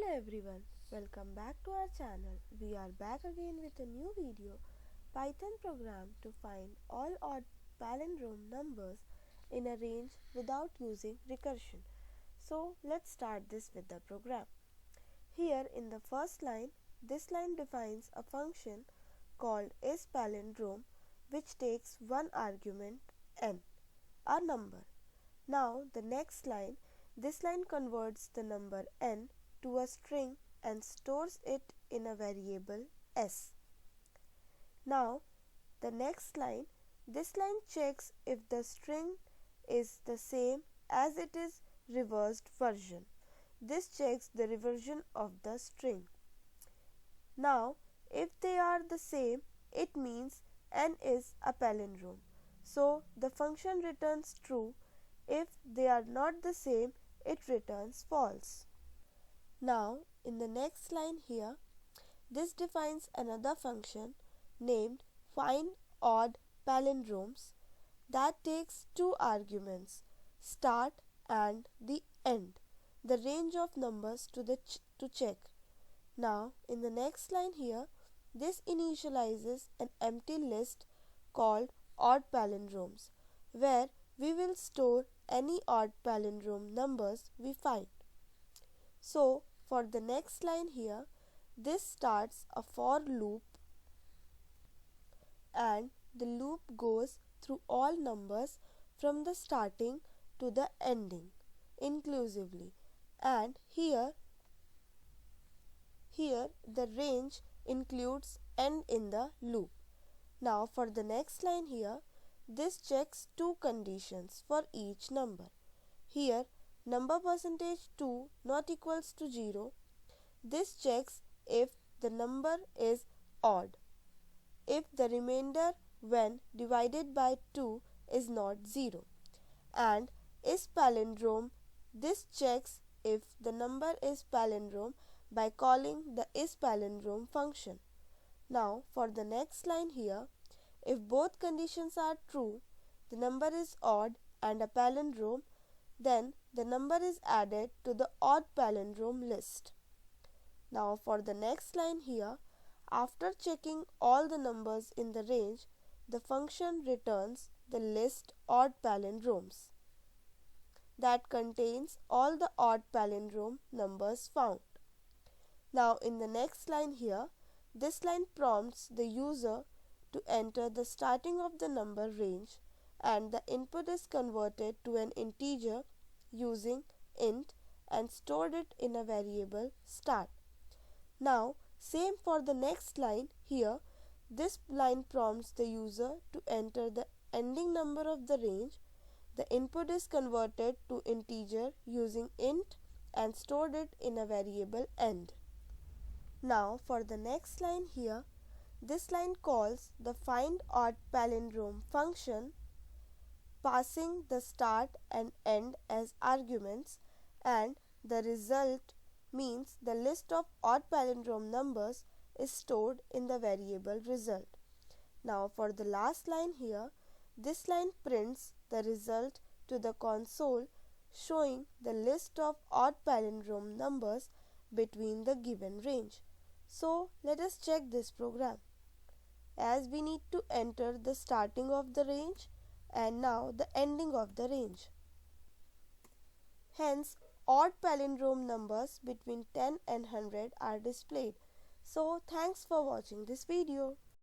Hello everyone, welcome back to our channel. We are back again with a new video, Python program to find all odd palindrome numbers in a range without using recursion. So let's start this with the program. Here in the first line, this line defines a function called isPalindrome which takes one argument n, a number. Now the next line, this line converts the number n to a string and stores it in a variable s. Now the next line, this line checks if the string is the same as it is reversed version. This checks the reversion of the string. Now if they are the same, it means n is a palindrome. So the function returns true. If they are not the same, it returns false. Now in the next line here, this defines another function named find odd palindromes that takes two arguments, start and the end, the range of numbers to check. Now in the next line here, this initializes an empty list called odd palindromes where we will store any odd palindrome numbers we find. So for the next line here, this starts a for loop and the loop goes through all numbers from the starting to the ending inclusively, and here the range includes end in the loop. Now for the next line here, this checks two conditions for each number. Here number %2 not equals to 0. This checks if the number is odd, if the remainder when divided by 2 is not 0, and is palindrome. This checks if the number is palindrome by calling the isPalindrome function. Now for the next line here, if both conditions are true, the number is odd and a palindrome, then the number is added to the odd palindrome list. Now for the next line here, after checking all the numbers in the range, the function returns the list odd palindromes that contains all the odd palindrome numbers found. Now in the next line here, this line prompts the user to enter the starting of the number range, and the input is converted to an integer using int and stored it in a variable start. Now same for the next line here, this line prompts the user to enter the ending number of the range. The input is converted to integer using int and stored it in a variable end. Now for the next line here, this line calls the find odd palindrome function, passing the start and end as arguments, and the result means the list of odd palindrome numbers is stored in the variable result. Now for the last line here, this line prints the result to the console showing the list of odd palindrome numbers between the given range. So let us check this program, as we need to enter the starting of the range and now the ending of the range. Hence odd palindrome numbers between 10 and 100 are displayed. So thanks for watching this video.